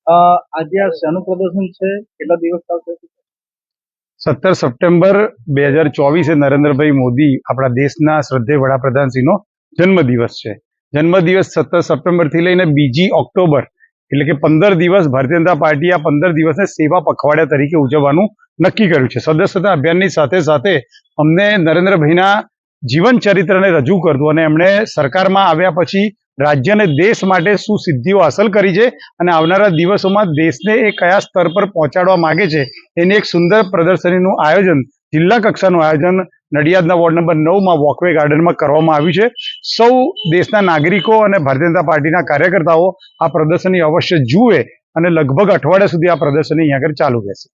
આજે આ શાનું પ્રદર્શન છે? કેટલા દિવસ ચાલશે? 17 સપ્ટેમ્બર 2024 નરેન્દ્રભાઈ મોદી આપણા દેશના શ્રદ્ધેય વડાપ્રધાનશ્રીનો જન્મદિવસ છે. જન્મદિવસ 17 સપ્ટેમ્બરથી લઈને 2 ઓક્ટોબર એટલે કે 15 દિવસ ભારતીય જનતા પાર્ટી આ 15 દિવસને સેવા પખવાડિયા તરીકે ઉજવવાનું નક્કી કર્યું છે. સદસ્યતા અભિયાનની સાથે સાથે અમને નરેન્દ્રભાઈના જીવન ચરિત્રને રજૂ કરતું અને એમણે સરકારમાં આવ્યા પછી રાજ્ય અને દેશ માટે શું સિદ્ધિઓ હાંસલ કરી છે અને આવનારા દિવસોમાં દેશને એ કયા સ્તર પર પહોંચાડવા માંગે છે એની એક સુંદર પ્રદર્શનીનું આયોજન, જિલ્લા કક્ષાનું આયોજન નડિયાદના વોર્ડ નંબર 9માં વોકવે ગાર્ડનમાં કરવામાં આવ્યું છે. સૌ દેશના નાગરિકો અને ભારતીય જનતા પાર્ટીના કાર્યકર્તાઓ આ પ્રદર્શની અવશ્ય જુએ અને લગભગ અઠવાડિયા સુધી આ પ્રદર્શની અહીંયા આગળ ચાલુ રહેશે.